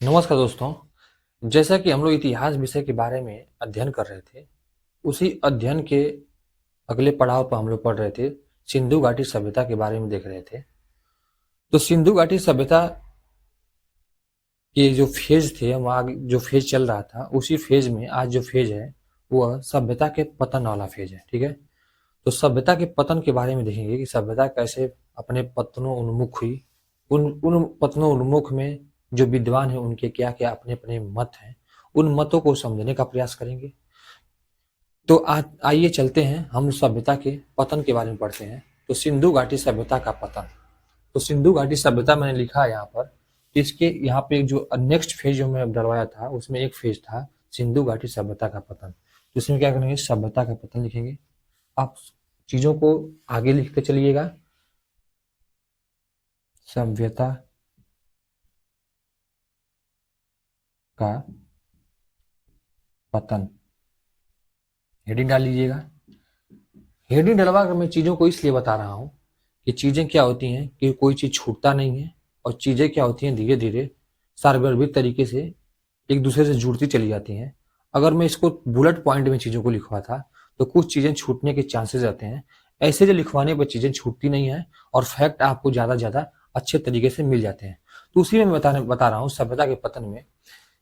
नमस्कार दोस्तों। जैसा कि हम लोग इतिहास विषय के बारे में अध्ययन कर रहे थे, उसी अध्ययन के अगले पड़ाव पर हम लोग पढ़ रहे थे। सिंधु घाटी सभ्यता के बारे में देख रहे थे। तो सिंधु घाटी सभ्यता के जो फेज थे, वहाँ जो फेज चल रहा था, उसी फेज में आज जो फेज है वह सभ्यता के पतन वाला फेज है। ठीक है, तो सभ्यता के पतन के बारे में देखेंगे कि सभ्यता कैसे अपने पतनों उन्मुख हुई। उन पतनों उन्मुख में जो विद्वान है उनके क्या क्या अपने अपने मत हैं, उन मतों को समझने का प्रयास करेंगे। तो आइए चलते हैं, हम सभ्यता के पतन के बारे में पढ़ते हैं। तो सिंधु घाटी सभ्यता का पतन। तो सिंधु घाटी सभ्यता मैंने लिखा है यहाँ पर। इसके यहाँ पे जो नेक्स्ट फेज जो मैं डलवाया था, उसमें एक फेज था सिंधु घाटी सभ्यता का पतन। तो इसमें क्या करेंगे, सभ्यता का पतन लिखेंगे। आप चीजों को आगे लिखते चलिएगा। सभ्यता का पतन हेडिंग डाल लीजिएगा। हेडिंग डलवा कर मैं चीजों को इसलिए बता रहा हूं कि चीजें क्या होती हैं कि कोई चीज छूटता नहीं है, और चीजें क्या होती हैं धीरे धीरे सारगर्भित तरीके से एक दूसरे से जुड़ती चली जाती हैं। अगर मैं इसको बुलेट पॉइंट में चीजों को लिखवा था तो कुछ चीजें छूटने के चांसेस रहते हैं। ऐसे जो लिखवाने पर चीजें छूटती नहीं है और फैक्ट आपको ज्यादा अच्छे तरीके से मिल जाते हैं। तो उसी में मैं बता रहा हूँ सभ्यता के पतन में।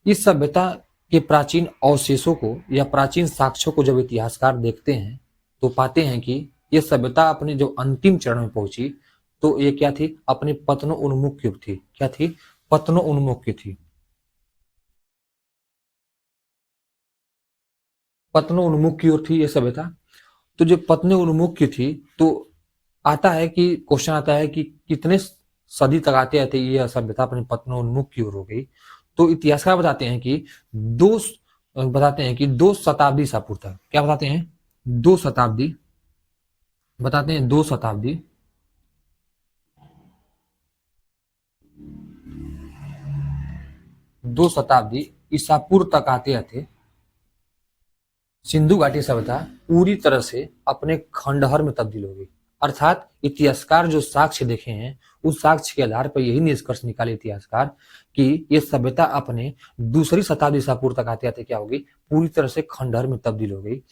इस सभ्यता के प्राचीन अवशेषों को या प्राचीन साक्ष्यों को जब इतिहासकार देखते हैं तो पाते हैं कि यह सभ्यता अपने जो अंतिम चरण में पहुंची तो ये क्या थी, अपने पतनों उन्मुख की थी। क्या थी, पतनों उन्मुख की थी। पतनों उन्मुख की ओर थी ये सभ्यता। तो जब पतनों उन्मुख की थी तो आता है कि क्वेश्चन आता है कि कितने सदी तक आते आते ये सभ्यता अपने पतनों उन्मुख की ओर हो गई। तो इतिहासकार बताते हैं कि 2 शताब्दी ईसा पूर्व तक। क्या बताते हैं, 2 शताब्दी। बताते हैं 2 शताब्दी ईसा पूर्व तक आते आते सिंधु घाटी सभ्यता पूरी तरह से अपने खंडहर में तब्दील हो गई। अर्थात इतिहासकार जो साक्ष्य देखे हैं उस साक्ष्य के आधार पर यही निष्कर्ष निकाले इतिहासकार कि यह सभ्यता अपने दूसरी शताब्दी ईसा पूर्व तक आते आते क्या हो गई, पूरी तरह से खंडहर में तब्दील हो गई।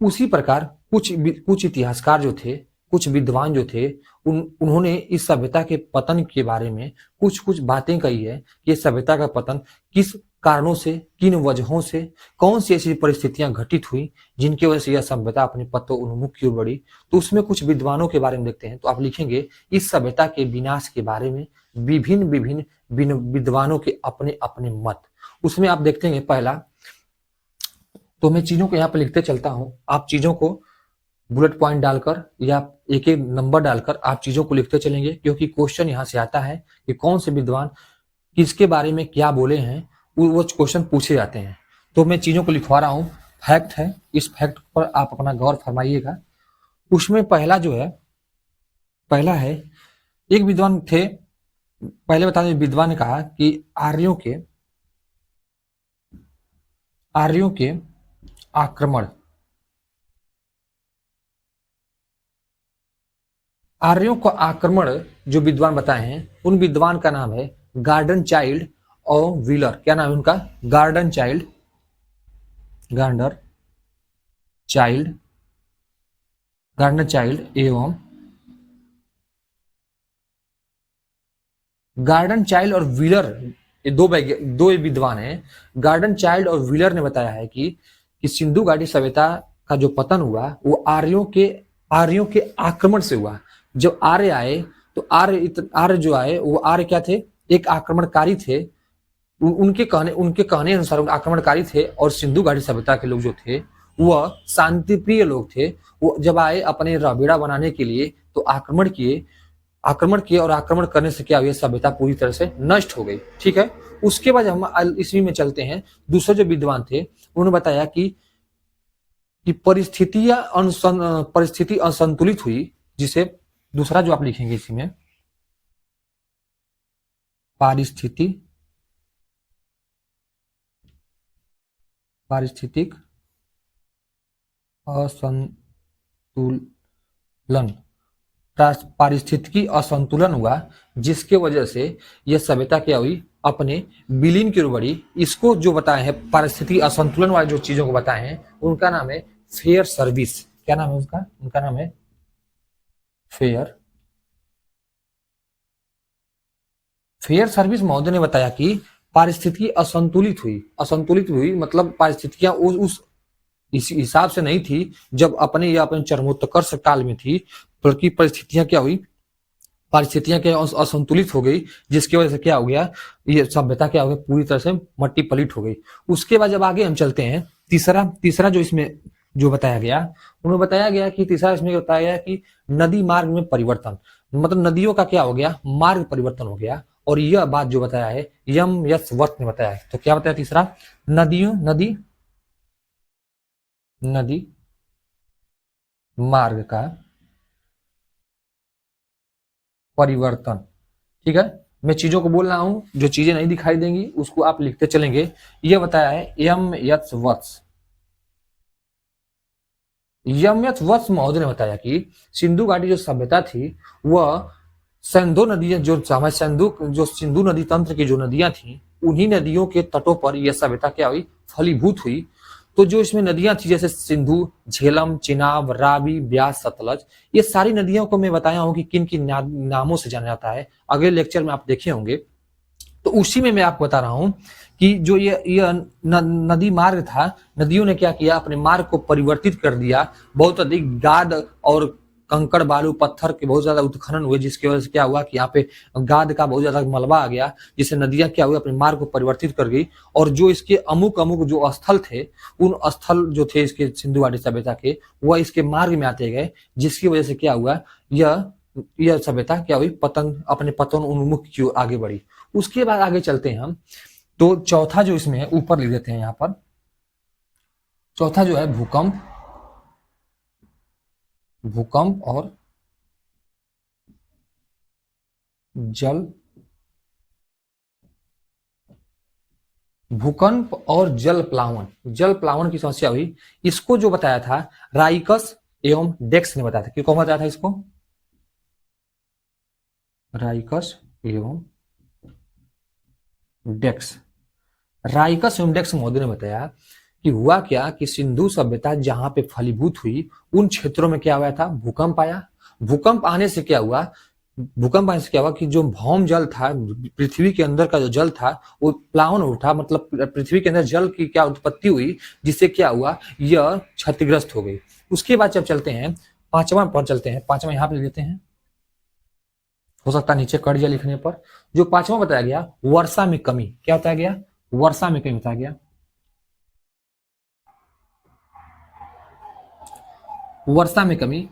उसी प्रकार कुछ इतिहासकार जो थे, कुछ विद्वान जो थे, उन्होंने इस सभ्यता के पतन के बारे में कुछ कुछ बातें कही है कि सभ्यता का पतन किस कारणों से, किन वजहों से, कौन सी ऐसी परिस्थितियां घटित हुई जिनकी वजह से यह सभ्यता अपने पतन उन्मुख की ओर बढ़ी। तो उसमें कुछ विद्वानों के बारे में देखते हैं। तो आप लिखेंगे इस सभ्यता के विनाश के बारे में विभिन्न विभिन्न विद्वानों के अपने अपने मत। उसमें आप देखते हैं पहला, तो मैं चीजों को यहाँ पर लिखते चलता हूं। आप चीजों को बुलेट पॉइंट डालकर या एक एक नंबर डालकर आप चीजों को लिखते चलेंगे, क्योंकि क्वेश्चन यहाँ से आता है कि कौन से विद्वान किसके बारे में क्या बोले हैं, वो क्वेश्चन पूछे जाते हैं। तो मैं चीजों को लिखवा रहा हूँ। फैक्ट है, इस फैक्ट पर आप अपना गौर फरमाइएगा। उसमें पहला है एक विद्वान थे, पहले बता दें, विद्वान ने कहा कि आर्यों के आक्रमण, आर्यों का आक्रमण जो विद्वान बताए हैं उन विद्वान का नाम है गार्डन चाइल्ड और व्हीलर। क्या नाम है उनका, गार्डन चाइल्ड एवं गार्डन चाइल्ड और व्हीलर, ये दो विद्वान हैं। गार्डन चाइल्ड और व्हीलर ने बताया है कि सिंधु घाटी सभ्यता का जो पतन हुआ वो आर्यों के आक्रमण से हुआ। जब आर्य आए तो आर्य जो आए वो आर्य क्या थे, एक आक्रमणकारी थे। उनके कहने अनुसार आक्रमणकारी थे, और सिंधु घाटी सभ्यता के लोग जो थे वह शांतिप्रिय लोग थे। वो जब आए अपने रबेड़ा बनाने के लिए तो आक्रमण किए और आक्रमण करने से क्या हुआ, सभ्यता पूरी तरह से नष्ट हो गई। ठीक है, उसके बाद हम ईस्वी में चलते हैं। दूसरे जो विद्वान थे उन्होंने बताया कि परिस्थिति असंतुलित हुई, जिसे दूसरा जो आप लिखेंगे इसी में पारिस्थितिक पारिस्थितिकी असंतुलन हुआ, जिसके वजह से यह सभ्यता क्या हुई, अपने विलीन की ओर बढ़ी। इसको जो बताए हैं पारिस्थितिकी असंतुलन वाले जो चीजों को बताए हैं उनका नाम है फेयर सर्विस। क्या नाम है उसका? उनका नाम है फेयर फेयर सर्विस महोदय ने बताया कि पारिस्थितिकी असंतुलित हुई मतलब पारिस्थितियां उस इस हिसाब से नहीं थी जब अपने या अपने चरमोत्कर्ष काल में थी, बल्कि परिस्थितियां क्या हुई, पारिस्थितियां क्या असंतुलित हो गई, जिसकी वजह से क्या हो गया, ये सभ्यता क्या हो गया, पूरी तरह से मट्टी पलित हो गई। उसके बाद जब आगे हम चलते हैं, तीसरा जो इसमें जो बताया गया, उन्होंने बताया गया कि तीसरा इसमें बताया गया कि नदी मार्ग में परिवर्तन, मतलब नदियों का क्या हो गया, मार्ग परिवर्तन हो गया। और यह बात जो बताया है यम यस वर्थ ने बताया है। तो क्या बताया तीसरा? नदी मार्ग का परिवर्तन। ठीक है, मैं चीजों को बोल रहा हूं, जो चीजें नहीं दिखाई देंगी उसको आप लिखते चलेंगे। यह बताया है यम यथ वत्स महोदय ने बताया कि सिंधु घाटी जो सभ्यता थी वह सिंधु नदियां जो सिंधु नदी तंत्र की जो नदियां थी उन्हीं नदियों के तटों पर यह सभ्यता क्या हुई, फलीभूत हुई। तो जो इसमें नदियां थी जैसे सिंधु, झेलम, चिनाब, रावी, ब्यास, सतलज, ये सारी नदियों को मैं बताया हूं कि किन किन नामों से जाना जाता है। अगले लेक्चर में आप देखे होंगे। तो उसी में मैं आपको बता रहा हूं कि जो ये नदी मार्ग था, नदियों ने क्या किया, अपने मार्ग को परिवर्तित कर दिया। बहुत अधिक गाद और कंकड़ बालू पत्थर के बहुत ज्यादा उत्खनन हुए, जिसकी वजह से क्या हुआ कि यहाँ पे गाद का बहुत ज्यादा मलबा आ गया, जिससे नदियां क्या हुई, अपने मार्ग को परिवर्तित कर गई। और जो इसके अमुक अमुक जो स्थल थे, उन स्थल जो थे इसके सिंधु घाटी सभ्यता के, वह इसके मार्ग में आते गए, जिसकी वजह से क्या हुआ, यह सभ्यता क्या हुई, अपने पतन उन्मुख की ओर आगे बढ़ी। उसके बाद आगे चलते हैं हम। तो चौथा जो इसमें है, ऊपर लिख देते हैं यहां पर, चौथा जो है भूकंप और जल प्लावन की समस्या हुई। इसको जो बताया था राइकस एवं डेक्स ने बताया था। कि कौन बताया था इसको? राइकस एवं डेक्स महोदय ने बताया कि हुआ क्या कि सिंधु सभ्यता जहां पे फलीभूत हुई उन क्षेत्रों में क्या हुआ था, भूकंप आया। भूकंप आने से क्या हुआ कि जो भौम जल था, पृथ्वी के अंदर का जो जल था वो प्लावन उठा, मतलब पृथ्वी के अंदर जल की क्या उत्पत्ति हुई, जिससे क्या हुआ, यह क्षतिग्रस्त हो गई। उसके बाद जब चलते हैं पांचवा पर, पांचवा यहां पे लेते हैं, हो सकता है नीचे कट जाए लिखने पर। जो पांचवा बताया गया, वर्षा में कमी। क्या बताया गया? वर्षा में कमी बताया गया। वर्षा में कमी,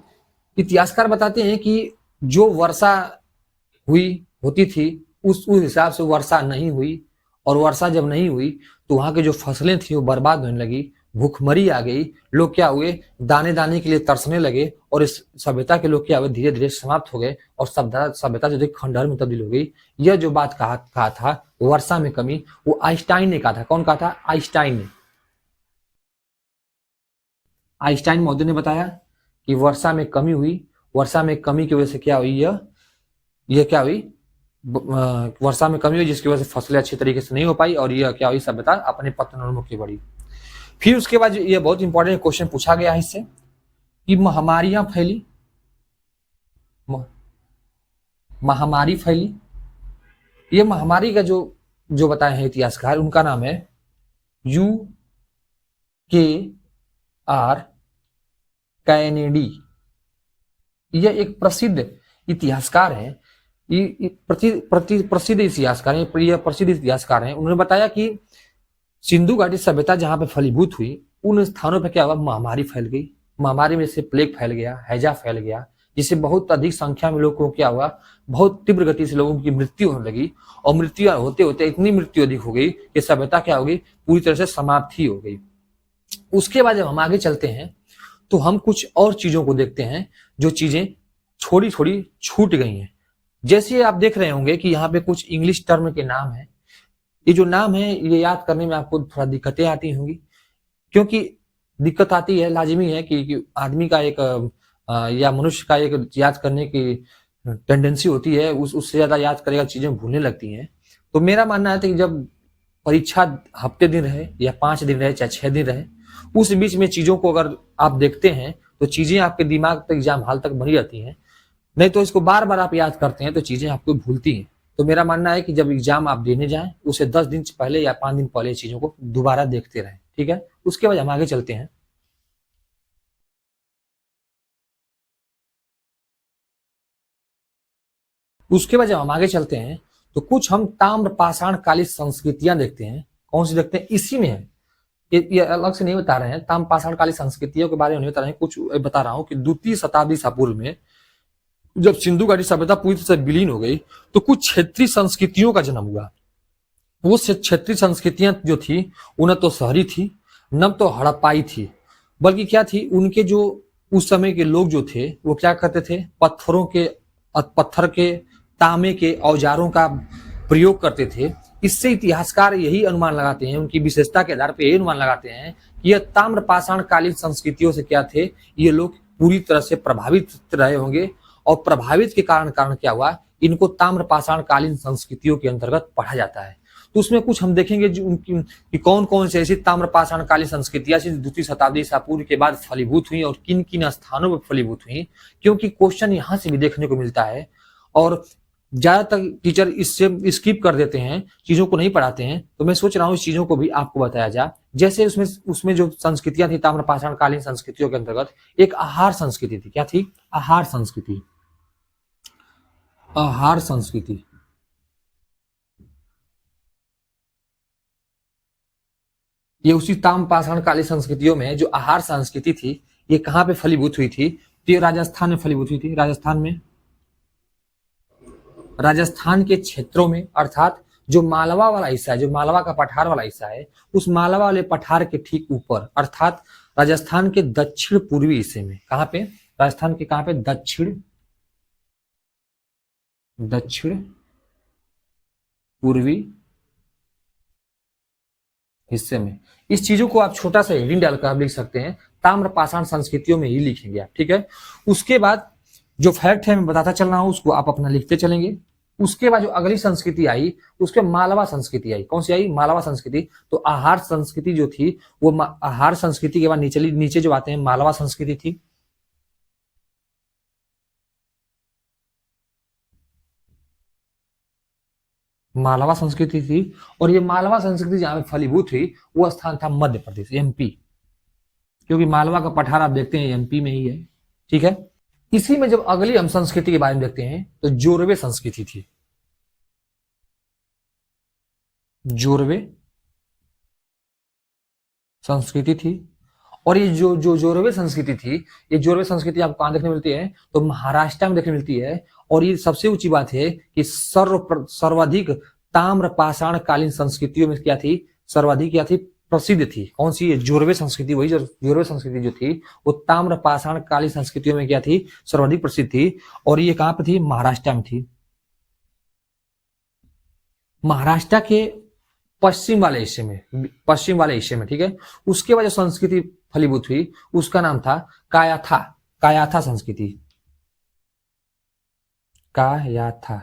इतिहासकार बताते हैं कि जो वर्षा होती थी उस हिसाब से वर्षा नहीं हुई, और वर्षा जब नहीं हुई तो वहां की जो फसलें थी वो बर्बाद होने लगी, भूखमरी आ गई, लोग क्या हुए, दाने दाने के लिए तरसने लगे, और इस सभ्यता के लोग क्या हुए, धीरे धीरे समाप्त हो गए, और सभ्यता जो थी खंडहर में तब्दील हो गई। यह जो बात कहा था वर्षा में कमी, वो आइंस्टाइन ने कहा था। कौन कहा था? आइंस्टाइन महोदय ने बताया कि वर्षा में कमी हुई। वर्षा में कमी की वजह से क्या हुई, यह क्या हुई, वर्षा में कमी हुई, जिसकी वजह से फसलें अच्छी तरीके से नहीं हो पाई, और यह क्या हुई, सभ्यता अपने पतनोन्मुखी बढ़ी। फिर उसके बाद यह बहुत इंपॉर्टेंट क्वेश्चन पूछा गया है इससे कि महामारी फैली। ये महामारी का जो बताए हैं इतिहासकार, उनका नाम है U.K.R. कैनेडी। यह एक प्रसिद्ध इतिहासकार है, प्रसिद्ध इतिहासकार हैं। उन्होंने बताया कि सिंधु घाटी सभ्यता जहां पे फलीभूत हुई उन स्थानों पर क्या हुआ, महामारी फैल गई। महामारी में से प्लेग फैल गया, हैजा फैल गया, जिससे बहुत अधिक संख्या में लोगों को क्या हुआ, बहुत तीव्र गति से लोगों की मृत्यु होने लगी, और मृत्यु होते होते इतनी मृत्यु अधिक हो गई कि सभ्यता क्या हो गई, पूरी तरह से समाप्त ही हो गई। उसके बाद जब हम आगे चलते हैं तो हम कुछ और चीजों को देखते हैं, जो चीजें थोड़ी थोड़ी छूट गई हैं। जैसे आप देख रहे होंगे कि यहाँ पे कुछ इंग्लिश टर्म के नाम है। ये जो नाम है ये याद करने में आपको थोड़ा दिक्कतें आती होंगी, क्योंकि दिक्कत आती है, लाजिमी है कि आदमी का एक या मनुष्य का एक याद करने की टेंडेंसी होती है, उससे ज्यादा याद करेगा चीजें भूलने लगती हैं। तो मेरा मानना है कि जब परीक्षा हफ्ते दिन रहे या 5 दिन रहे चाहे 6 दिन रहे, उस बीच में चीजों को अगर आप देखते हैं तो चीजें आपके दिमाग तक एग्जाम हाल तक बनी रहती हैं। नहीं तो इसको बार बार आप याद करते हैं तो चीजें आपको भूलती हैं। तो मेरा मानना है कि जब एग्जाम आप देने जाएं उसे 10 दिन पहले या 5 दिन पहले चीजों को दोबारा देखते रहें, ठीक है। उसके बाद हम आगे चलते हैं। उसके बाद जब हम आगे चलते हैं तो कुछ हम ताम्र पाषाण कालीन संस्कृतियां देखते हैं। कौन सी देखते हैं, इसी में है। ये अलग से नहीं बता रहे हैं, ताम्र पाषाण कालीन संस्कृतियों के बारे में नहीं बता रहे हैं, कुछ बता रहा हूं कि द्वितीय शताब्दी ईसा पूर्व में जब सिंधु घाटी सभ्यता पूरी तरह से विलीन हो गई तो कुछ क्षेत्रीय संस्कृतियों का जन्म हुआ। वो क्षेत्रीय संस्कृतियां जो थी वो न तो शहरी थी न तो हड़प्पाई थी, बल्कि क्या थी, उनके जो उस समय के लोग जो थे वो क्या करते थे, पत्थर के तांबे के औजारों का प्रयोग करते थे। इससे इतिहासकार यही अनुमान लगाते हैं, उनकी विशेषता के आधार पर यही अनुमान लगाते हैं कि यह ताम्र पाषाण कालीन संस्कृतियों से क्या थे, ये लोग पूरी तरह से प्रभावित रहे होंगे। और प्रभावित के कारण क्या हुआ, इनको ताम्र पाषाण कालीन संस्कृतियों के अंतर्गत पढ़ा जाता है। तो उसमें कुछ हम देखेंगे जो उनकी कि कौन कौन से ऐसी ताम्र पाषाण कालीन संस्कृतियां द्वितीय शताब्दी ईसा पूर्व के बाद फलीभूत हुई और किन किन स्थानों पर फलीभूत हुई, क्योंकि क्वेश्चन यहाँ से भी देखने को मिलता है। और ज्यादातर टीचर इससे स्किप कर देते हैं, चीजों को नहीं पढ़ाते हैं। तो मैं सोच रहा हूँ इस चीजों को भी आपको बताया जाए। जैसे उसमें जो संस्कृतियां थी ताम्र पाषाण कालीन संस्कृतियों के अंतर्गत एक आहार संस्कृति थी। क्या थी, आहार संस्कृति। आहार संस्कृति ये उसी ताम्र पाषाण कालीन संस्कृतियों में जो आहार संस्कृति थी ये कहां पे फलीभूत हुई थी, तो ये राजस्थान में फलीभूत हुई थी। राजस्थान के क्षेत्रों में, अर्थात जो मालवा वाला हिस्सा है, जो मालवा का पठार वाला हिस्सा है, उस मालवा वाले पठार के ठीक ऊपर, अर्थात राजस्थान के दक्षिण पूर्वी हिस्से में। कहां पे, राजस्थान के कहां पे, दक्षिण पूर्वी हिस्से में। इस चीजों को आप छोटा सा हेडिंग डालकर आप लिख सकते हैं, ताम्र पाषाण संस्कृतियों में ही लिखेंगे आप, ठीक है। उसके बाद जो फैक्ट है मैं बताता चल रहा हूं उसको आप अपना लिखते चलेंगे। उसके बाद जो अगली संस्कृति आई उसके मालवा संस्कृति आई। कौन सी आई, मालवा संस्कृति। तो आहार संस्कृति जो थी वो आहार संस्कृति के बाद नीचे जो आते हैं मालवा संस्कृति थी। मालवा संस्कृति थी। और ये मालवा संस्कृति जहां पे फलीभूत हुई वो स्थान था मध्य प्रदेश, एमपी, क्योंकि मालवा का पठार आप देखते हैं एमपी में ही है, ठीक है। इसी में जब अगली हम संस्कृति के बारे में देखते हैं तो जोरवे संस्कृति थी। जोरवे संस्कृति थी। और ये जो जोरवे संस्कृति थी, ये जोरवे संस्कृति आपको कहां देखने मिलती है, तो महाराष्ट्र में देखने मिलती है। और ये सबसे ऊंची बात है कि सर्वाधिक ताम्र पाषाण कालीन संस्कृतियों में क्या थी, सर्वाधिक क्या थी, प्रसिद्ध थी। कौन सी, जोरवे संस्कृति। वही जोरवे संस्कृति जो थी वो ताम्र पाषाण कालीन संस्कृतियों में क्या थी, सर्वाधिक प्रसिद्ध थी। और ये कहां पर थी, महाराष्ट्र में थी। महाराष्ट्र के पश्चिम वाले हिस्से में, ठीक है। उसके बाद जो संस्कृति फलीभूत हुई उसका नाम था कायाथा संस्कृति। कायाथा।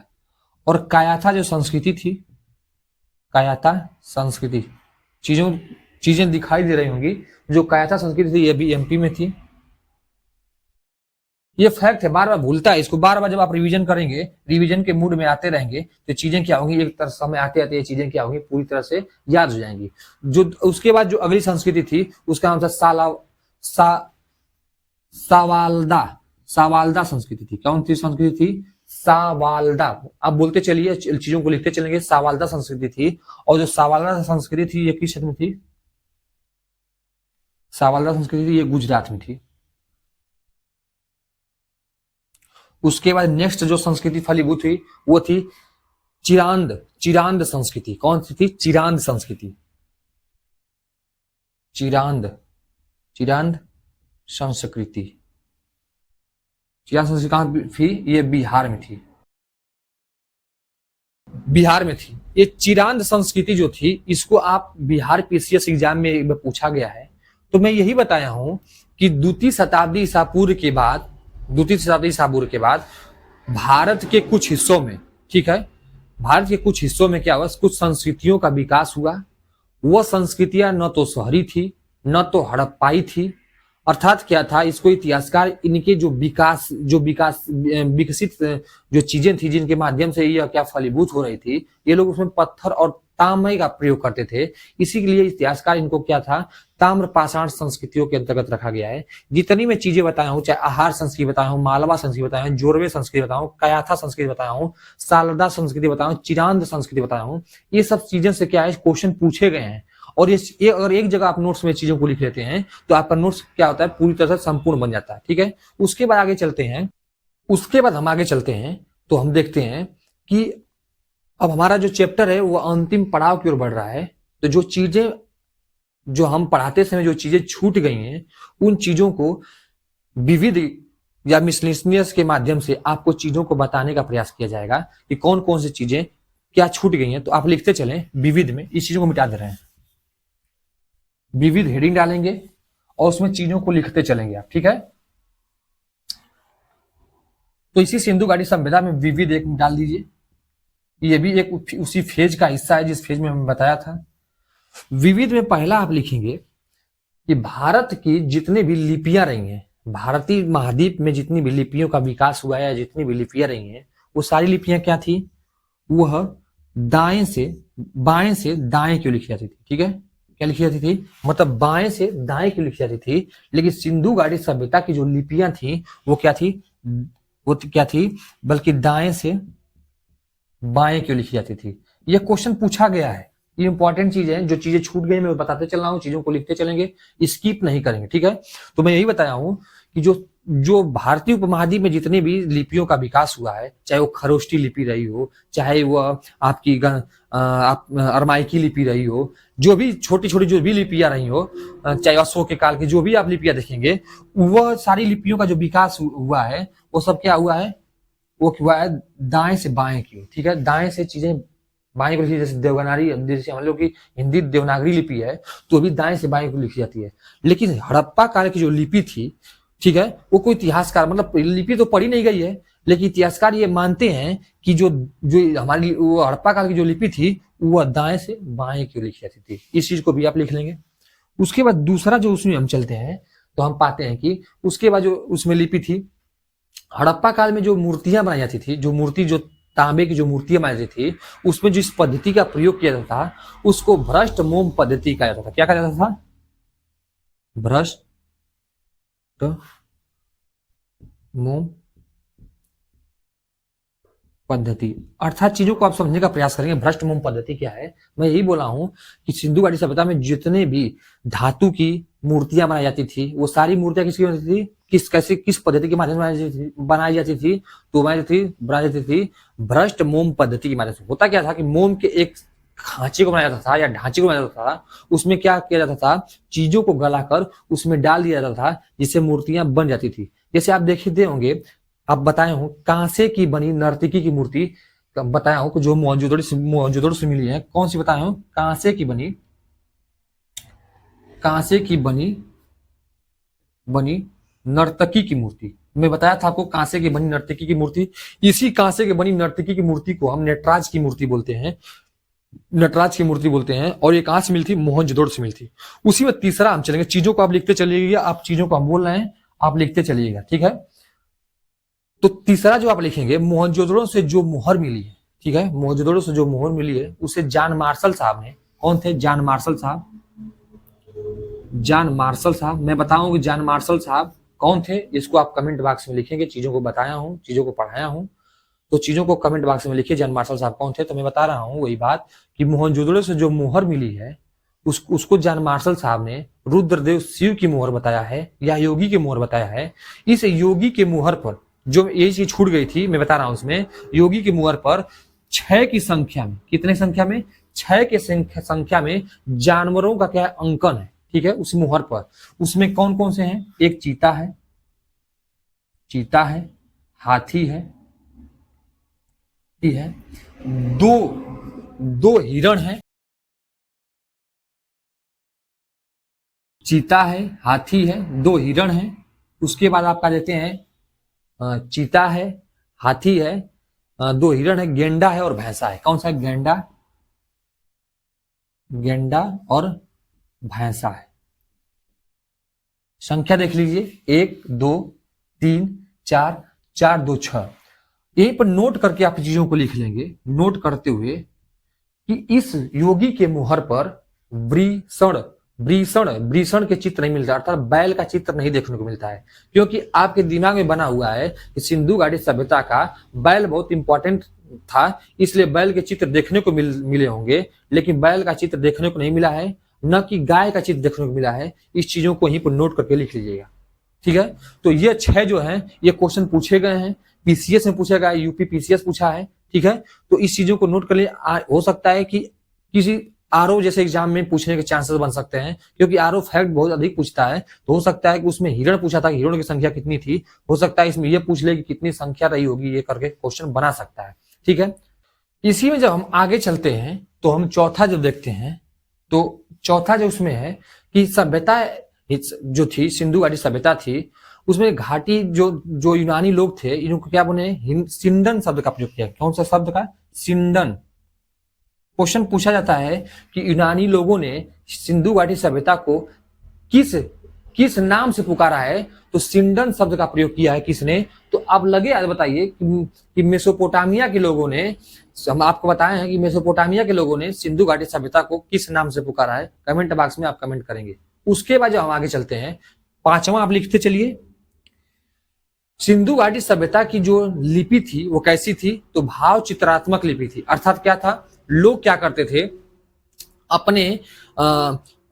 और कायाथा जो संस्कृति थी, कायाथा संस्कृति, चीजें दिखाई दे रही होंगी। जो कायाथा संस्कृति थी ये भी एमपी में थी। ये फैक्ट है, बार बार भूलता है इसको। बार बार जब आप रिवीजन करेंगे, रिवीजन के मूड में आते रहेंगे तो चीजें क्या होंगी, एक तरह समय आते आते ये चीजें क्या होंगी, पूरी तरह से याद हो जाएंगी। जो उसके बाद जो अगली संस्कृति थी उसका नाम था सावाल्दा संस्कृति थी। कौन सी संस्कृति थी, सावाल्दा। आप बोलते चलिए, चीजों को लिखते चलेंगे। सावाल्दा संस्कृति थी। और जो सावाल्दा संस्कृति थी ये किस क्षेत्र में थी, सावाल्दा संस्कृति थी ये गुजरात में थी। उसके बाद नेक्स्ट जो संस्कृति फलीभूत हुई वो थी चिरांद संस्कृति। कौन सी थी, चिरांद संस्कृति। चिरांद संस्कृति। चिरांद संस्कृति कहां थी, ये बिहार में थी। ये चिरांद संस्कृति जो थी इसको आप बिहार पीसीएस एग्जाम में पूछा गया है। तो मैं यही बताया हूं कि द्वितीय शताब्दी ईसा पूर्व के बाद भारत के कुछ हिस्सों में, ठीक है, भारत के कुछ हिस्सों में क्या हुआ, कुछ संस्कृतियों का विकास हुआ। वह संस्कृतियां न तो शहरी थी न तो हड़प्पाई थी। अर्थात क्या था, इसको इतिहासकार इनके जो विकास विकसित जो चीजें थी जिनके माध्यम से यह क्या फलीभूत हो रही थी, ये लोग उसमें पत्थर और तांबे का प्रयोग करते थे। इसी के लिए इतिहासकार इनको क्या था, ताम्र पाषाण संस्कृतियों के अंतर्गत रखा गया है। जितनी मैं चीजें बताया हूँ, चाहे आहार संस्कृति बताया हूँ, मालवा संस्कृति बताया हूँ, जोरवे संस्कृति बताया हूँ, कयाथा संस्कृति बताया हूँ, सालदा संस्कृति बताया हूँ, चिरांद संस्कृति बताया हूँ, ये सब चीजें से क्या है, क्वेश्चन पूछे गए हैं। और ये अगर एक जगह आप नोट्स में चीजों को लिख लेते हैं तो आपका नोट्स क्या होता है, पूरी तरह से संपूर्ण बन जाता है। ठीक है, उसके बाद आगे चलते हैं। हम आगे चलते हैं तो हम देखते हैं कि अब हमारा जो चैप्टर है वो अंतिम पड़ाव की ओर बढ़ रहा है। तो जो चीजें जो हम पढ़ाते समय जो चीजें छूट गई हैं, उन चीजों को विविध या मिसलेनियस के माध्यम से आपको चीजों को बताने का प्रयास किया जाएगा कि कौन कौन सी चीजें क्या छूट गई हैं। तो आप लिखते चलें विविध में, इस चीजों को मिटा दे रहे हैं, विविध हेडिंग डालेंगे और उसमें चीजों को लिखते चलेंगे आप। ठीक है, तो इसी सिंधु घाटी सभ्यता में विविध एक डाल दीजिए। ये भी एक उसी फेज का हिस्सा है जिस फेज में हमने बताया था। विविध में पहला आप लिखेंगे कि भारत की जितने भी लिपियां रही हैं, भारतीय महाद्वीप में जितनी भी लिपियों का विकास हुआ है, जितनी भी लिपियां रही हैं, वो सारी लिपियां क्या थी, वह बाएं से दाएं क्यों लिखी जाती थी। ठीक है, क्या लिखी जाती थी, मतलब बाएं से दाएं क्यों लिखी जाती थी। लेकिन सिंधु घाटी सभ्यता की जो लिपियां थी वो क्या थी, बल्कि दाएं से बाएं क्यों लिखी जाती थी। यह क्वेश्चन पूछा गया है, ये इंपॉर्टेंट चीज है। जो चीजें छूट गई मैं बताते चल रहा हूँ, चीजों को लिखते चलेंगे, स्किप नहीं करेंगे। ठीक है, तो मैं यही बताया हूं कि जो भारतीय उपमहाद्वीप में जितने भी लिपियों का विकास हुआ है, चाहे वो खरोष्टी लिपि रही हो, चाहे वो आपकी अरमाइकी लिपि रही हो, जो भी छोटी छोटी जो भी लिपियां रही हो, चाहे अशोक के काल की जो भी आप लिपियां देखेंगे, वह सारी लिपियों का जो विकास हुआ है वो सब क्या हुआ है, वो हुआ है दाएं से बाएं की। ठीक है, दाएं से चीजें बाएं को लिखी, जैसे देवनागरी, जैसे हम लोग की हिंदी देवनागरी लिपि है तो भी दाएं से बाएं को लिखी जाती है। लेकिन हड़प्पा काल की जो लिपि थी, ठीक है, वो कोई इतिहासकार, मतलब लिपि तो पढ़ी नहीं गई है, लेकिन इतिहासकार ये मानते हैं कि जो जो हमारी वो हड़प्पा काल की जो लिपि थी वह दाएं से बाएं क्यों लिखी जाती थी। इस चीज को भी आप लिख लेंगे। उसके बाद दूसरा जो उसमें हम चलते हैं तो हम पाते हैं कि उसके बाद जो उसमें लिपि थी, हड़प्पा काल में जो मूर्तियां बनाई जाती थी, जो तांबे की जो मूर्तियां बनाई जाती थी, उसमें जिस पद्धति का प्रयोग किया जाता था उसको भ्रष्ट मोम पद्धति कहा जाता था। क्या कहा जाता था, भ्रष्ट मोम पद्धति। अर्थात चीजों को आप समझने का प्रयास करेंगे, भ्रष्ट मोम पद्धति क्या है। मैं यही बोला हूं कि सिंधु घाटी सभ्यता में जितने भी धातु की मूर्तियां बनाई जाती थी, वो सारी मूर्तियां किसकी बनती थी, किस पद्धति के माध्यम से बनाई जाती थी, तो बनाई जाती थी भ्रष्ट मोम पद्धति के माध्यम से। होता क्या था कि मोम के एक खांचे को बनाया जाता था या ढांचे को बनाया जाता था, उसमें क्या किया जाता था, चीजों को गलाकर उसमें डाल दिया जाता था, जिससे मूर्तियां बन जाती थी। जैसे आप देखते होंगे, आप बताए हूं कांसे की बनी नर्तकी की मूर्ति बताया हूं जो मोहनजोदड़ो से मिली है। कौन सी बताया हूं, कांसे की बनी नर्तकी की मूर्ति। मैं बताया था आपको कांसे की बनी नर्तकी की मूर्ति। इसी कांसे की बनी नर्तकी की मूर्ति को हम नटराज की मूर्ति बोलते हैं। और ये कहां से मिली थी, मोहनजोदड़ो से मिली थी। उसी में तीसरा हम चलेंगे, चीजों को आप लिखते चलिएगा, आप चीजों को हम बोल रहे हैं आप लिखते चलिएगा। ठीक है, तो तीसरा जो आप लिखेंगे, मोहनजोदड़ो से जो मोहर मिली है, ठीक है, मोहनजोदड़ो से जो मोहर मिली है उसे जॉन मार्शल साहब ने, कौन थे, जॉन मार्शल साहब। मैं बताऊं कि जॉन मार्शल साहब कौन थे, इसको आप कमेंट बॉक्स में लिखेंगे। चीजों को बताया हूं, चीजों को पढ़ाया हूं, तो चीजों को कमेंट बॉक्स में लिखिए जॉन मार्शल साहब कौन थे। तो मैं बता रहा हूं वही बात कि मोहनजोदड़ो से जो मोहर मिली है उसको जॉन मार्शल साहब ने रुद्रदेव शिव की मोहर बताया है या योगी की मोहर बताया है। इस योगी के मोहर पर जो ये चीज छूट गई थी, मैं बता रहा हूं, उसमें योगी की मोहर पर 6 की संख्या में, कितने संख्या में, 6 के संख्या में जानवरों का क्या अंकन है। ठीक है, उस मोहर पर उसमें कौन कौन से हैं, एक चीता है, हाथी है, ठीक है, दो हिरण है, चीता है, हाथी है, 2 हिरण है। उसके बाद आपका देते हैं चीता है, हाथी है, दो हिरण है, गेंडा है और भैंसा है। कौन सा है? गेंडा, गेंडा और भैंसा है। संख्या देख लीजिए, 1 2 3 4, 4 2 6। यहीं पर नोट करके आप चीजों को लिख लेंगे, नोट करते हुए कि इस योगी के मुहर पर वृषण वृषण वृषण के चित्र नहीं मिलता, अर्थात बैल का चित्र नहीं देखने को मिलता है, क्योंकि आपके दिमाग में बना हुआ है कि सिंधु घाटी सभ्यता का बैल बहुत इंपॉर्टेंट था, इसलिए बैल के चित्र देखने को मिले होंगे, लेकिन बैल का चित्र देखने को नहीं मिला है, न कि गाय का चित्र देखने को मिला है। इस चीजों को यहीं पर नोट करके लिख लीजिएगा, ठीक है। तो ये 6 जो है ये क्वेश्चन पूछे गए हैं, पीसीएस में पूछा गया, यूपी पीसीएस पूछा है, ठीक है। तो इस चीजों को नोट कर लिए। हो सकता है कि किसी आरओ जैसे एग्जाम में पूछने के चांसेस बन सकते हैं, क्योंकि आरओ फैक्ट बहुत अधिक पूछता है, तो हो सकता है कि उसमें हिरण पूछा था, हिरणों की संख्या कितनी थी, हो सकता है इसमें यह पूछ ले कि कितनी संख्या रही होगी, ये करके क्वेश्चन बना सकता है, ठीक है। इसी में जब हम आगे चलते हैं तो हम चौथा जब देखते हैं, तो चौथा जो उसमें है कि सभ्यता जो थी, सिंधु घाटी सभ्यता थी, उसमें घाटी जो यूनानी लोग थे, इनको क्या बोले, सिंडन शब्द का प्रयोग किया। कौन सा शब्द का? सिंडन। क्वेश्चन पूछा जाता है कि यूनानी लोगों ने सिंधु घाटी सभ्यता को किस नाम से पुकारा है, तो सिंडन शब्द का प्रयोग किया है किसने? तो अब लगे बताइए कि मेसोपोटामिया के लोगों ने, हम आपको बताए हैं कि मेसोपोटामिया के लोगों ने सिंधु घाटी सभ्यता को किस नाम से पुकारा है, कमेंट बॉक्स में आप कमेंट करेंगे। उसके बाद जब हम आगे चलते हैं, 5वां आप लिखते चलिए। सिंधु घाटी सभ्यता की जो लिपि थी वो कैसी थी? तो भाव चित्रात्मक लिपि थी। अर्थात क्या था, लोग क्या करते थे, अपने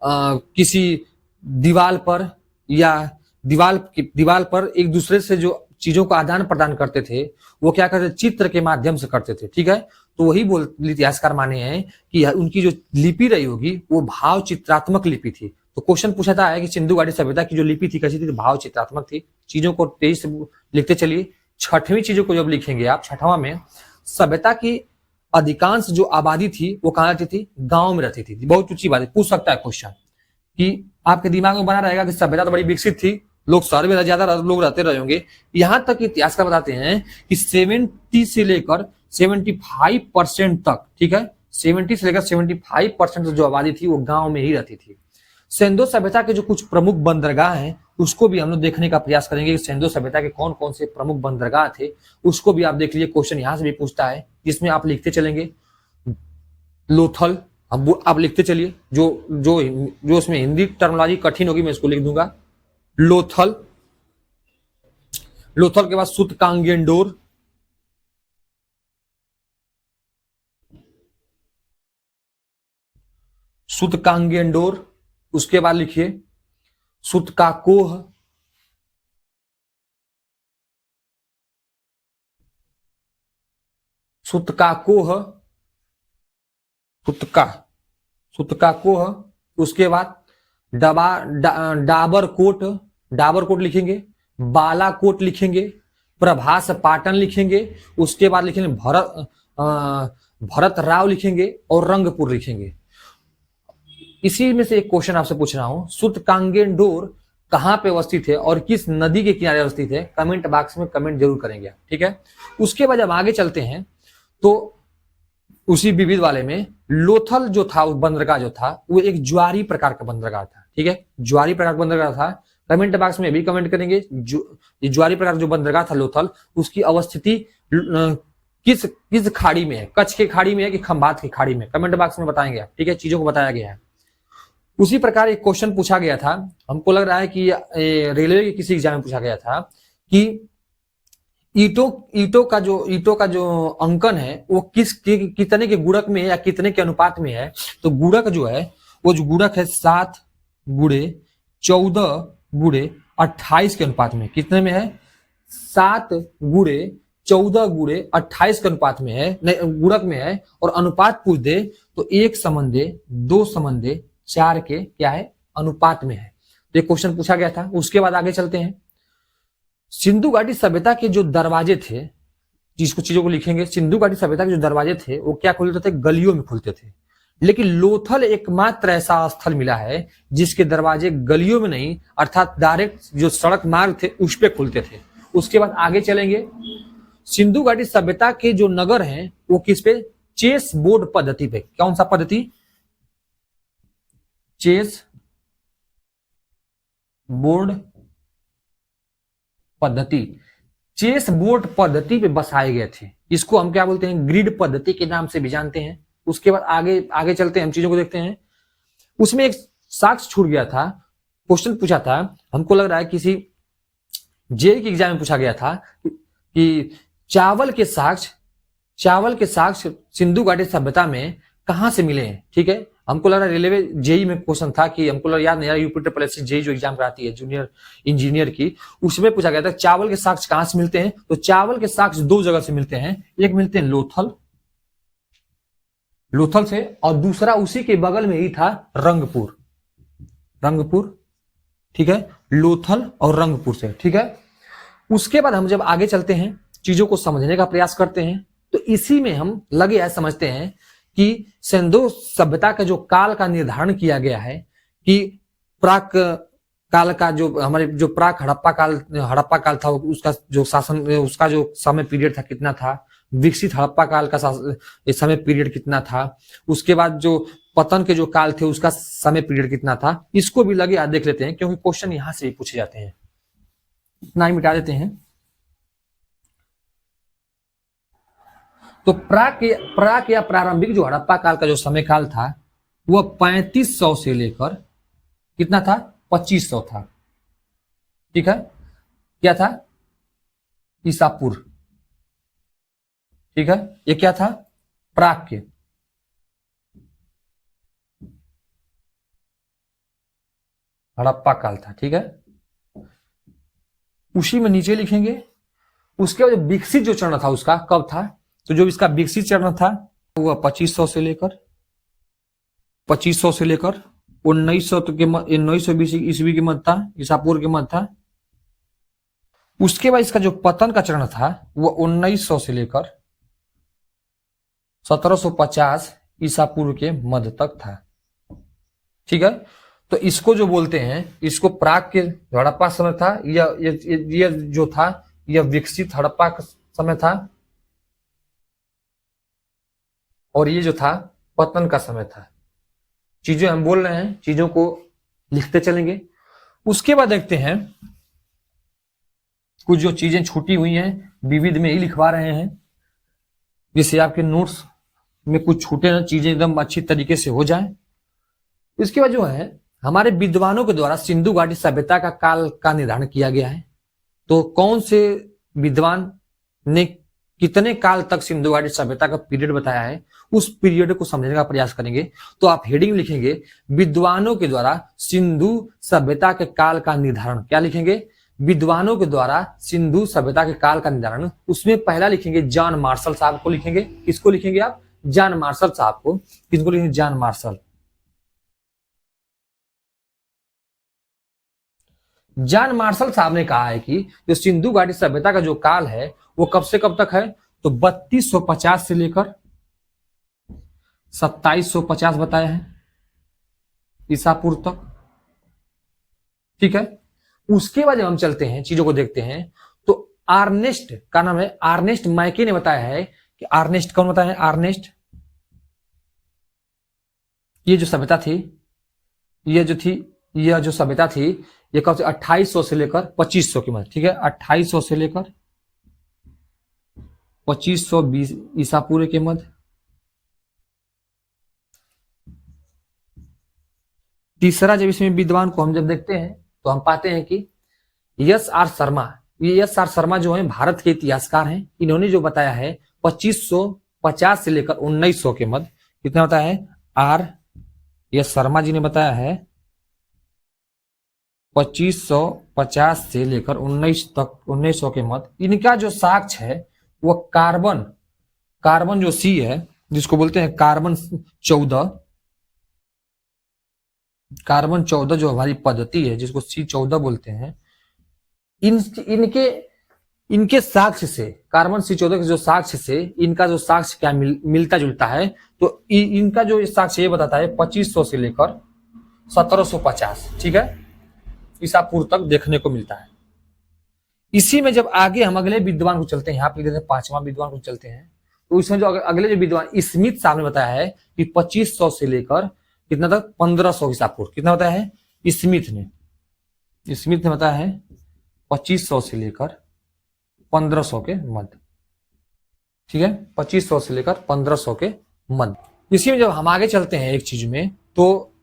किसी दीवार पर या दीवार पर एक दूसरे से जो चीजों का आदान प्रदान करते थे, वो क्या करते, चित्र के माध्यम से करते थे, ठीक है। तो वही इतिहासकार माने हैं कि उनकी जो लिपि रही होगी वो भाव चित्रात्मक लिपि थी। तो क्वेश्चन पूछा था कि सिंधु घाटी सभ्यता की जो लिपि थी कैसी थी? तो भाव चित्रात्मक थी। चीजों को तेजी से लिखते चलिए। 6वीं चीजों को जब लिखेंगे आप, 6वां में, सभ्यता की अधिकांश जो आबादी थी वो कहां रहती थी? गांव में रहती थी। बहुत ऊंची बात है, पूछ सकता है क्वेश्चन कि आपके दिमाग में बना रहेगा कि सभ्यता तो बड़ी विकसित थी, लोग शहर में ज्यादा लोग रहते रहे होंगे। यहां तक इतिहासकार बताते हैं कि 70 से लेकर 75% तक, ठीक है, 70 से लेकर 75% जो आबादी थी वो गांव में ही रहती थी। सिंधु सभ्यता के जो कुछ प्रमुख बंदरगाह हैं उसको भी हम लोग देखने का प्रयास करेंगे कि सिंधु सभ्यता के कौन कौन से प्रमुख बंदरगाह थे, उसको भी आप देख लीजिए। क्वेश्चन यहां से भी पूछता है, जिसमें आप लिखते चलेंगे लोथल, आप लिखते चलिए। जो उसमें हिंदी टर्मिनोलॉजी कठिन होगी मैं इसको लिख दूंगा, लोथल। लोथल के बाद सुतकांगेंडोर, सुतकांगेंडोर। उसके बाद लिखिए सुतकाकोह, सुतकाकोह, सुतकाकोह। उसके बाद डाबरकोट, डाबरकोट लिखेंगे, बालाकोट लिखेंगे, प्रभास पाटन लिखेंगे। उसके बाद लिखेंगे भरत राव लिखेंगे और रंगपुर लिखेंगे। इसी में से एक क्वेश्चन आपसे पूछ रहा हूं, सुतकांगेंडोर कहां पे अवस्थित है और किस नदी के किनारे अवस्थित है? कमेंट बॉक्स में कमेंट जरूर करेंगे, ठीक है। उसके बाद जब आगे चलते हैं तो उसी विविध वाले में लोथल जो था, बंदरगाह जो था वो एक ज्वारी प्रकार का बंदरगाह था, ठीक है, ज्वारी प्रकार का बंदरगाह था। कमेंट बॉक्स में भी कमेंट करेंगे ज्वारी प्रकार जो बंदरगाह था लोथल, उसकी अवस्थिति किस खाड़ी में है? कच्छ के खाड़ी में है कि खंबात की खाड़ी में? कमेंट बॉक्स में बताएंगे, ठीक है, चीजों को बताया गया है। उसी प्रकार एक क्वेश्चन पूछा गया था, हमको लग रहा है कि रेलवे के किसी एग्जाम में पूछा गया था कि ईटों का जो अंकन है वो कितने के गुणक में है या कितने के अनुपात में है? तो गुणक जो है वो जो गुणक है 7 गुणे 14 गुणे 28 के अनुपात में। कितने में है? 7 गुणे 14 गुणे 28 के अनुपात में है, गुणक में है। और अनुपात पूछ दे तो 1:2, 2:4 के क्या है? अनुपात में है। तो ये क्वेश्चन पूछा गया था। उसके बाद आगे चलते हैं। सिंधु घाटी सभ्यता के जो दरवाजे थे, जिसको चीजों को लिखेंगे, सिंधु घाटी सभ्यता के जो दरवाजे थे वो क्या खुलते थे? गलियों में खुलते थे। लेकिन लोथल एकमात्र ऐसा स्थल मिला है जिसके दरवाजे गलियों में नहीं, अर्थात डायरेक्ट जो सड़क मार्ग थे उस पे खुलते थे। उसके बाद आगे चलेंगे सिंधु घाटी सभ्यता के जो नगर हैं वो किस पे, चेस बोर्ड पद्धति पे। कौन सा पद्धति, चेस बोर्ड पद्धति, चेस बोर्ड पद्धति पे बसाए गए थे। इसको हम क्या बोलते हैं, ग्रिड पद्धति के नाम से भी जानते हैं। उसके बाद आगे आगे चलते हैं, हम चीजों को देखते हैं। उसमें एक साक्ष्य छूट गया था, क्वेश्चन पूछा था, हमको लग रहा है किसी जेई के एग्जाम में पूछा गया था कि चावल के साक्ष्य सिंधु घाटी सभ्यता में कहां से मिले हैं। ठीक है, हमको लग रहा है रेलवे जेई में क्वेश्चन था कि हमको याद नहीं आ रहा, यूपी ट्रिपल एस जेई जो एग्जाम कराती है जूनियर इंजीनियर की, उसमें पूछा गया था चावल के साक्ष्य कहां से मिलते हैं। तो चावल के साक्ष्य दो जगह से मिलते हैं, एक मिलते हैं लोथल से, और दूसरा उसी के बगल में ही था रंगपुर। ठीक है, लोथल और रंगपुर से। ठीक है, उसके बाद हम जब आगे चलते हैं, चीजों को समझने का प्रयास करते हैं, तो इसी में हम लगे हैं समझते हैं कि सिंधु सभ्यता का जो काल का निर्धारण किया गया है कि प्राक काल का जो हमारे जो प्राक हड़प्पा काल था, उसका जो शासन, उसका जो समय पीरियड था कितना था, विकसित हड़प्पा काल का समय पीरियड कितना था, उसके बाद जो पतन के जो काल थे उसका समय पीरियड कितना था, इसको भी लगे देख लेते हैं, क्योंकि क्वेश्चन यहां से ही पूछे जाते हैं। इतना ही मिटा देते हैं। तो प्राक या प्रारंभिक जो हड़प्पा काल का जो समय काल था वह 3500 से लेकर कितना था, 2500 था। ठीक है, क्या था, ईसा पूर्व। ठीक है, ये क्या था, प्राक के। हड़प्पा काल था। ठीक है, उसी में नीचे लिखेंगे। उसके बाद विकसित जो चरण था उसका कब था, तो जो इसका विकसित चरण था वह 2500 से लेकर 1920 ईस्वी के मध्य था, ईसा पूर्व के मध्य था। उसके बाद इसका जो पतन का चरण था वह 1900 से लेकर 1750 ईसा पूर्व के मध्य तक था। ठीक है, तो इसको जो बोलते हैं, इसको प्राक के हड़प्पा समय था, यह जो था यह विकसित हड़प्पा का समय था, और ये जो था पतन का समय था। चीजें हम बोल रहे हैं, चीजों को लिखते चलेंगे। उसके बाद देखते हैं कुछ जो चीजें छूटी हुई हैं, विविध में ही लिखवा रहे हैं, जिससे आपके नोट्स में कुछ छूटे ना, चीजें एकदम अच्छी तरीके से हो जाए। इसके बाद जो है हमारे विद्वानों के द्वारा सिंधु घाटी सभ्यता का काल का निर्धारण किया गया है। तो कौन से विद्वान ने कितने काल तक सिंधु घाटी सभ्यता का पीरियड बताया है, उस पीरियड को समझने का प्रयास करेंगे। तो आप हेडिंग लिखेंगे, विद्वानों के द्वारा सिंधु सभ्यता के काल का निर्धारण। क्या लिखेंगे, विद्वानों के द्वारा सिंधु सभ्यता के काल का निर्धारण। उसमें पहला लिखेंगे जॉन मार्शल साहब को लिखेंगे। किसको लिखेंगे आप, जॉन मार्शल साहब को। किसको लिखेंगे, जॉन मार्शल। जॉन मार्शल साहब ने कहा है कि जो सिंधु घाटी सभ्यता का जो काल है वो कब से कब तक है, तो 3250 से लेकर 2750 बताया है ईसा पूर्व तक। ठीक है, उसके बाद जब हम चलते हैं, चीजों को देखते हैं, तो आर्नेस्ट का नाम है, आर्नेस्ट मैके ने बताया है कि आर्नेस्ट कौन बताया है, आर्नेस्ट, ये जो सभ्यता थी, यह जो सभ्यता थी ये कब से 2800 से लेकर 2500 की मध्य। ठीक है, 2800 से लेकर 2520 ईसा पूर्व के मध्य। तीसरा जब इसमें विद्वान को हम जब देखते हैं तो हम पाते हैं कि एस आर शर्मा, ये एस आर शर्मा जो है भारत के इतिहासकार हैं। इन्होंने जो बताया है 2550 से लेकर 1900 के मध्य, कितना बताया है, आर एस शर्मा जी ने बताया है 2550 से लेकर 1900 के मध्य। इनका जो साक्ष्य है वह कार्बन जो सी है, जिसको बोलते हैं कार्बन 14 जो हमारी पद्धति है, जिसको C14 बोलते हैं, इनके साक्ष्य से, कार्बन C14 के जो साक्ष्य से इनका जो साक्ष्य क्या मिलता जुलता है, तो इनका जो साक्ष्य ये बताता है 2500 से लेकर 1750। ठीक है, ईसा पूर्व तक देखने को मिलता है। इसी में जब आगे हम अगले विद्वान को चलते हैं, यहाँ पे पांचवां विद्वान को चलते हैं, तो इसमें जो अगले जो विद्वान स्मिथ साहब ने बताया है कि 2500 से लेकर कितना तक 1500 की सापुर, कितना बताया है स्मिथ ने बताया है 2500 से लेकर 1500 के मध्य, ठीक है, 2500 से लेकर 1500 के मध्य। इसी में जब हम आगे चलते हैं एक चीज में, तो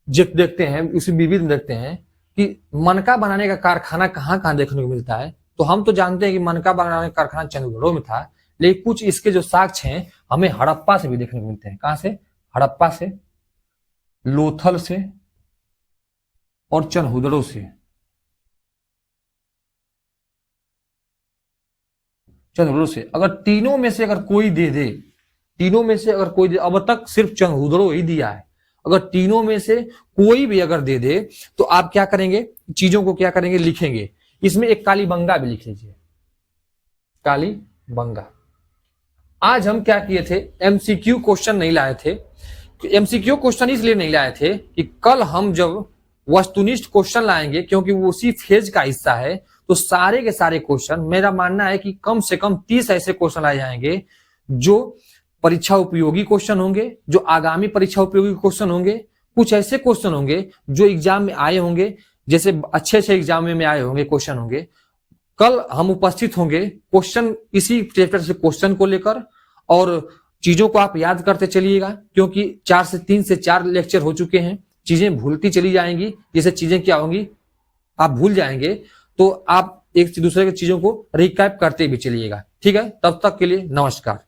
जब देखते हैं उसी विविध देखते हैं कि मनका बनाने का कारखाना कहाँ देखने को मिलता है। तो हम तो जानते हैं कि मनका बनाने का कारखाना चंद्रगढ़ में था, लेकिन कुछ इसके जो साक्ष्य हैं हमें हड़प्पा से भी देखने को मिलते हैं। कहां से? हड़प्पा से, लोथल से और चनहुदड़ो से। अगर तीनों में से अगर कोई दे दे, अब तक सिर्फ चनहुदड़ो ही दिया है, अगर तीनों में से कोई भी अगर दे दे तो आप क्या करेंगे, चीजों को क्या करेंगे, लिखेंगे। इसमें एक कालीबंगा भी लिख लीजिए, कालीबंगा। आज हम क्या किए थे, एमसीक्यू क्वेश्चन नहीं लाए थे। एमसीक्यू क्वेश्चन इसलिए नहीं लाए थे कि कल हम जब वस्तुनिष्ठ क्वेश्चन लाएंगे, क्योंकि वो उसी फेज का हिस्सा है, तो सारे के सारे क्वेश्चन, मेरा मानना है कि कम से कम 30 ऐसे क्वेश्चन लाए जाएंगे जो परीक्षा उपयोगी क्वेश्चन होंगे, जो आगामी परीक्षा उपयोगी क्वेश्चन होंगे। कुछ ऐसे क्वेश्चन होंगे जो एग्जाम में आए होंगे, जैसे अच्छे एग्जाम में आए होंगे क्वेश्चन होंगे। कल हम उपस्थित होंगे क्वेश्चन, इसी चैप्टर से क्वेश्चन को लेकर, और चीजों को आप याद करते चलिएगा, क्योंकि 3 से 4 लेक्चर हो चुके हैं। चीजें भूलती चली जाएंगी, जैसे चीजें क्या होंगी आप भूल जाएंगे, तो आप एक दूसरे की चीजों को रिकैप करते भी चलिएगा। ठीक है, तब तक के लिए नमस्कार।